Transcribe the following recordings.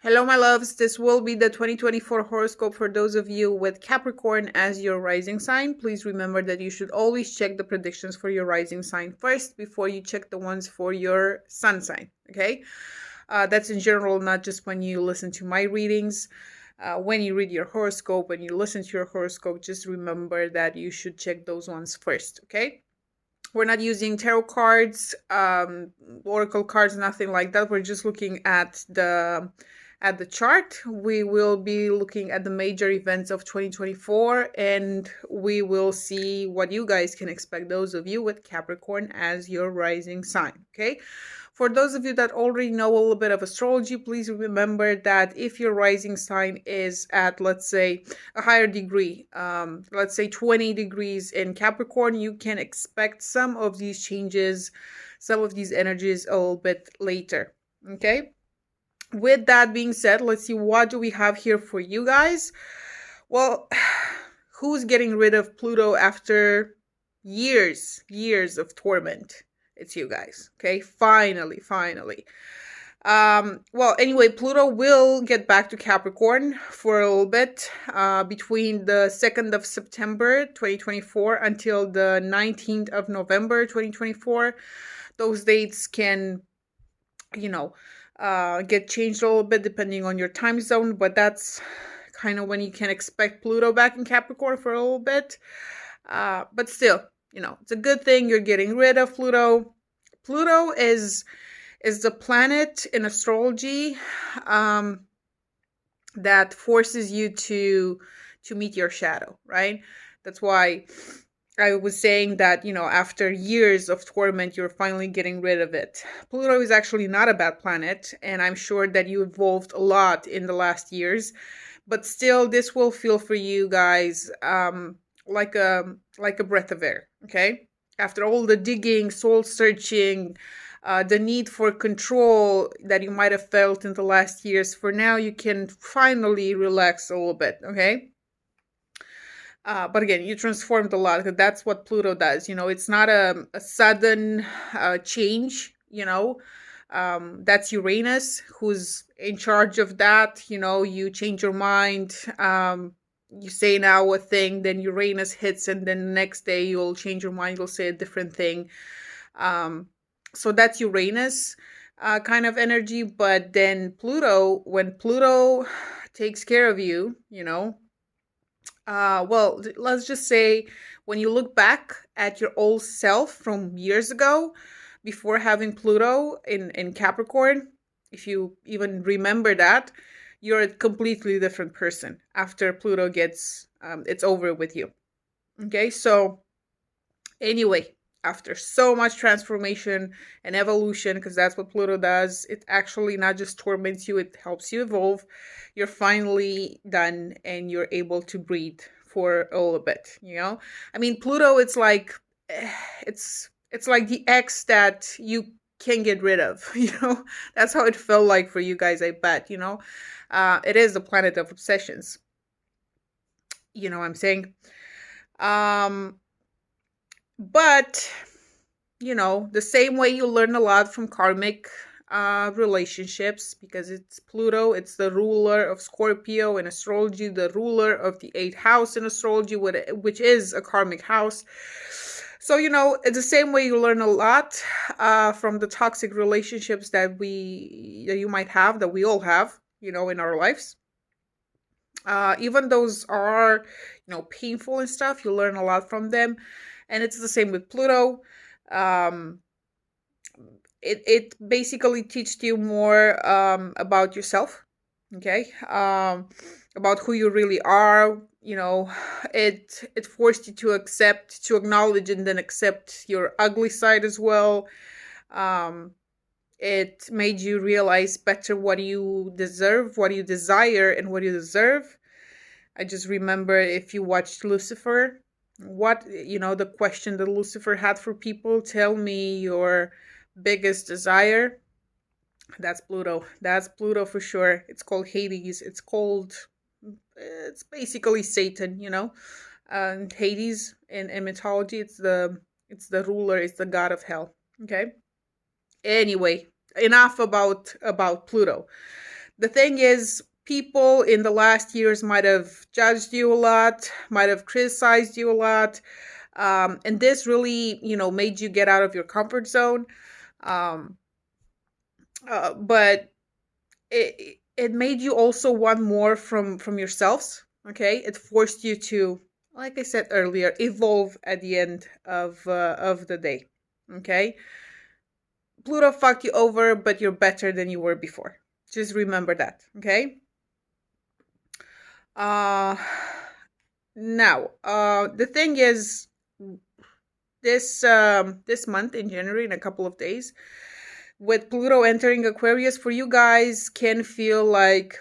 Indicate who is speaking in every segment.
Speaker 1: Hello, my loves. This will be the 2024 horoscope for those of you with Capricorn as your rising sign. Please remember that you should always check the predictions for your rising sign first before you check the ones for your sun sign. Okay? That's in general, not just when you listen to my readings. When you read your horoscope, when you listen to your horoscope, just remember that you should check those ones first. Okay? We're not using tarot cards, oracle cards, nothing like that. We're just looking at the chart. We will be looking at the major events of 2024, and we will see what you guys can expect, those of you with Capricorn as your rising sign. Okay, for those of you that already know a little bit of astrology, please remember that if your rising sign is at, let's say, a higher degree, let's say 20 degrees in Capricorn, you can expect some of these changes, some of these energies a little bit later. Okay, with that being said, let's see, what do we have here for you guys? Well, who's getting rid of Pluto after years of torment? It's you guys. Okay, finally. Well, anyway, Pluto will get back to Capricorn for a little bit, between the 2nd of September 2024 until the 19th of November 2024. Those dates can, get changed a little bit depending on your time zone, but that's kind of when you can expect Pluto back in Capricorn for a little bit. But still, it's a good thing you're getting rid of Pluto. Pluto is the planet in astrology that forces you to meet your shadow, right? That's why I was saying that, after years of torment, you're finally getting rid of it. Pluto is actually not a bad planet, and I'm sure that you evolved a lot in the last years, but still, this will feel for you guys like a breath of air, okay? After all the digging, soul searching, the need for control that you might have felt in the last years, for now, you can finally relax a little bit, okay? But again, you transformed a lot, because that's what Pluto does. It's not a sudden change, that's Uranus who's in charge of that. You change your mind, you say now a thing, then Uranus hits, and then the next day you'll change your mind, you'll say a different thing. So that's Uranus kind of energy. But then Pluto, when Pluto takes care of you, well, let's just say when you look back at your old self from years ago, before having Pluto in Capricorn, if you even remember that, you're a completely different person after Pluto gets, it's over with you. Okay, so anyway, after so much transformation and evolution, because that's what Pluto does, it actually not just torments you, it helps you evolve. You're finally done and you're able to breathe for a little bit, I mean, Pluto, it's like the ex that you can get rid of, that's how it felt like for you guys, I bet. It is the planet of obsessions, what I'm saying. But, the same way you learn a lot from karmic relationships, because it's Pluto, it's the ruler of Scorpio in astrology, the ruler of the 8th house in astrology, which is a karmic house. So, it's the same way you learn a lot from the toxic relationships that you might have, that we all have, in our lives. Even those are, painful and stuff, you learn a lot from them. And it's the same with Pluto. It basically teaches you more about yourself, okay? About who you really are. It forced you to acknowledge and then accept your ugly side as well. It made you realize better what you deserve, what you desire, and what you deserve. I just remember, if you watched Lucifer, the question that Lucifer had for people, tell me your biggest desire. That's Pluto. That's Pluto for sure. It's called Hades. It's basically Satan, and Hades in mythology, it's the ruler, it's the god of hell. Okay. Anyway, enough about Pluto. The thing is, people in the last years might have judged you a lot, might have criticized you a lot, and this really, made you get out of your comfort zone. Um, but it made you also want more from yourselves. Okay, it forced you to, like I said earlier, evolve at the end of the day. Okay, Pluto fucked you over, but you're better than you were before. Just remember that. Okay. Uh, now, the thing is, this month in January, in a couple of days, with Pluto entering Aquarius, for you guys can feel like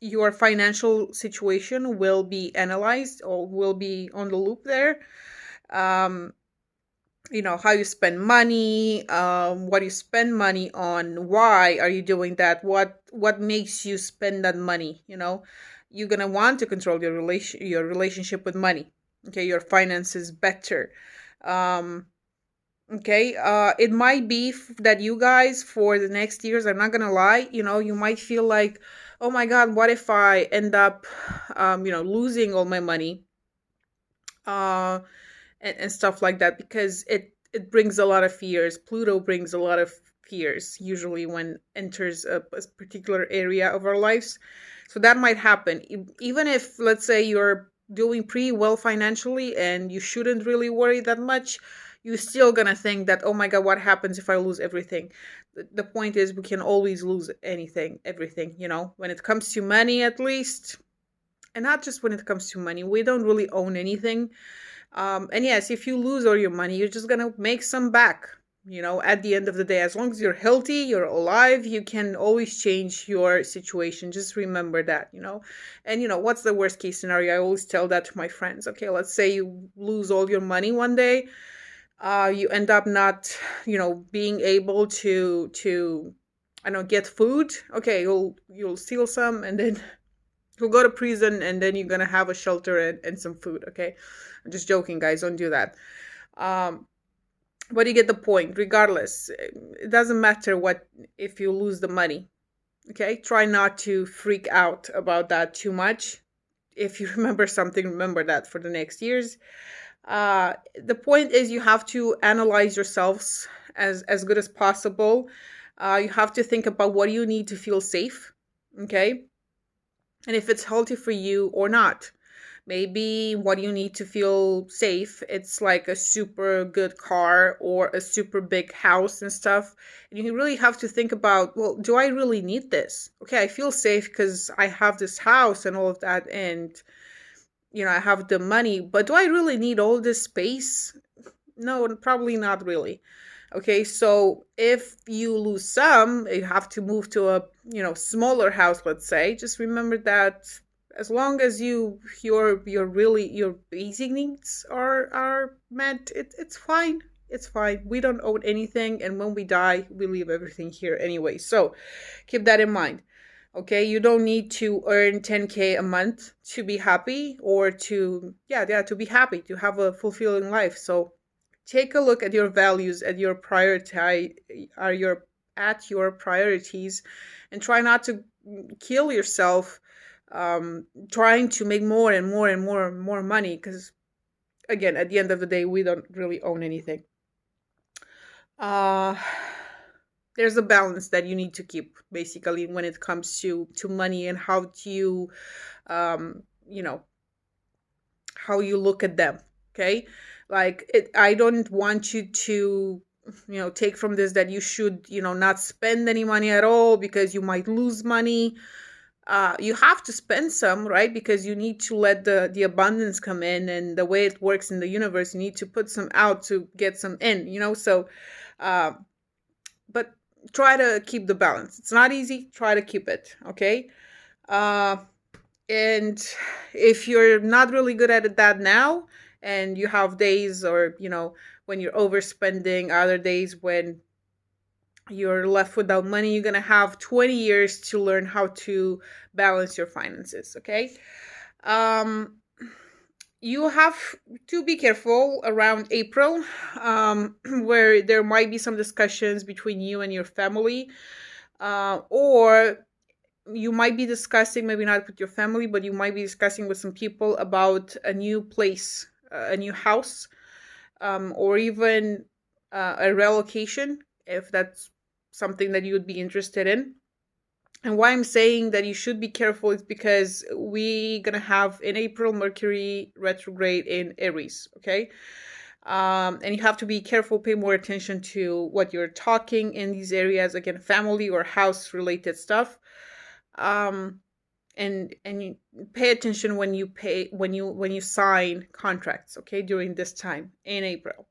Speaker 1: your financial situation will be analyzed or will be on the loop there. Um, how you spend money, what you spend money on, why are you doing that, what makes you spend that money. You're gonna want to control your relationship with money. Okay, your finances better. Okay, it might be that you guys for the next years, I'm not gonna lie, you might feel like, oh my god, what if I end up losing all my money, and stuff like that, because it brings a lot of fears. Pluto brings a lot of fears usually when enters a particular area of our lives. So that might happen. Even if, let's say, you're doing pretty well financially and you shouldn't really worry that much, you're still gonna think that, oh my god, what happens if I lose everything? The point is, we can always lose everything, when it comes to money, at least. And not just when it comes to money, we don't really own anything. And yes, if you lose all your money, you're just gonna make some back. At the end of the day, as long as you're healthy, you're alive, you can always change your situation. Just remember that. And what's the worst case scenario? I always tell that to my friends. Okay, let's say you lose all your money one day. You end up not, being able to I don't know, get food. Okay, you'll steal some, and then you'll go to prison, and then you're gonna have a shelter and some food. Okay, I'm just joking, guys, don't do that. But you get the point. Regardless, it doesn't matter what if you lose the money. Okay, try not to freak out about that too much. If you remember something, remember that for the next years. The point is, you have to analyze yourselves as good as possible. You have to think about what you need to feel safe. Okay, and if it's healthy for you or not. Maybe what you need to feel safe, it's like a super good car or a super big house and stuff. And you really have to think about, well, do I really need this? Okay, I feel safe because I have this house and all of that, and I have the money, but do I really need all this space? No, probably not really. Okay, so if you lose some, you have to move to a smaller house, let's say. Just remember that as long as your basic needs are met, it's fine. It's fine. We don't own anything, and when we die, we leave everything here anyway. So keep that in mind. Okay, you don't need to earn 10K a month to be happy, or to be happy, to have a fulfilling life. So take a look at your values, at your priorities, and try not to kill yourself trying to make more and more and more and more money, because again, at the end of the day, we don't really own anything. There's a balance that you need to keep, basically, when it comes to money, and how do you how you look at them. Okay, like I don't want you to take from this that you should not spend any money at all, because you might lose money. You have to spend some, right? Because you need to let the abundance come in, and the way it works in the universe, you need to put some out to get some in, so but try to keep the balance. It's not easy. Try to keep it. Okay. And if you're not really good at that now, and you have days, or when you're overspending, other days when you're left without money, you're gonna have 20 years to learn how to balance your finances. Okay. You have to be careful around April, where there might be some discussions between you and your family, or you might be discussing, maybe not with your family, but you might be discussing with some people about a new place, a new house, or even a relocation, if that's something that you would be interested in. And why I'm saying that you should be careful is because we're gonna have in April Mercury retrograde in Aries, okay? And you have to be careful, pay more attention to what you're talking in these areas, again, family or house related stuff. And you pay attention when you sign contracts, okay, during this time in April.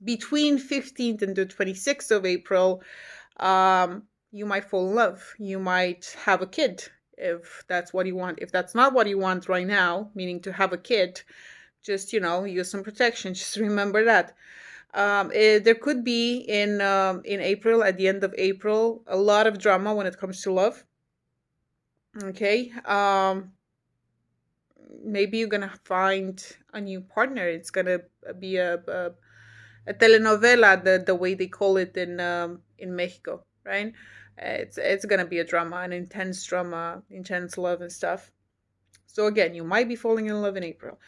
Speaker 1: Between 15th and the 26th of April, you might fall in love. You might have a kid if that's what you want. If that's not what you want right now, meaning to have a kid, just, use some protection. Just remember that. There could be in April, at the end of April, a lot of drama when it comes to love. Okay. Maybe you're gonna find a new partner. It's gonna be a telenovela, the way they call it in Mexico, right? It's gonna be a drama, an intense drama, intense love and stuff. So again, you might be falling in love in April.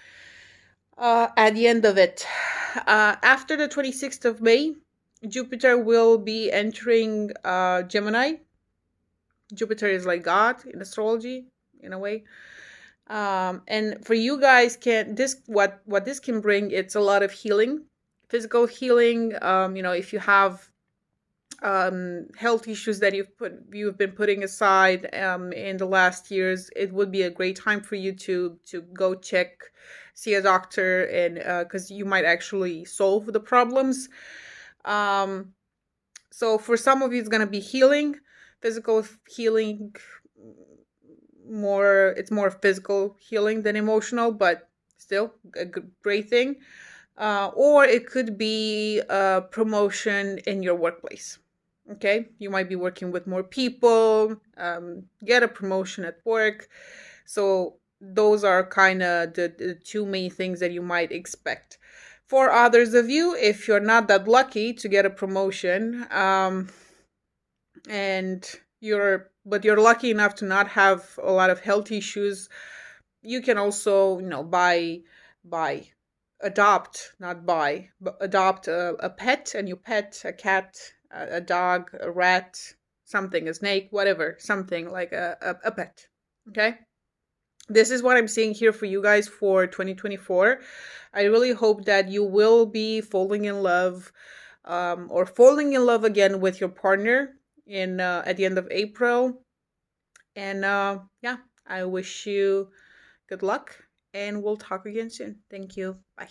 Speaker 1: At the end of it, after the 26th of May, Jupiter will be entering Gemini. Jupiter is like God in astrology, in a way. And for you guys, what this can bring, it's a lot of healing, physical healing. If you have health issues that you've been putting aside in the last years, it would be a great time for you to go see a doctor, and because you might actually solve the problems. So for some of you, it's going to be healing, physical healing. It's more physical healing than emotional, but still a great thing. Or it could be a promotion in your workplace. Okay, you might be working with more people, get a promotion at work. So those are kind of the two main things that you might expect. For others of you, if you're not that lucky to get a promotion, and you're lucky enough to not have a lot of health issues, you can also, adopt, not buy, but adopt a pet, a new pet, a cat, a dog, a rat, something, a snake, whatever, something like a pet. Okay, this is what I'm seeing here for you guys for 2024. I really hope that you will be falling in love, or falling in love again with your partner in at the end of April. And yeah, I wish you good luck, and we'll talk again soon. Thank you. Bye.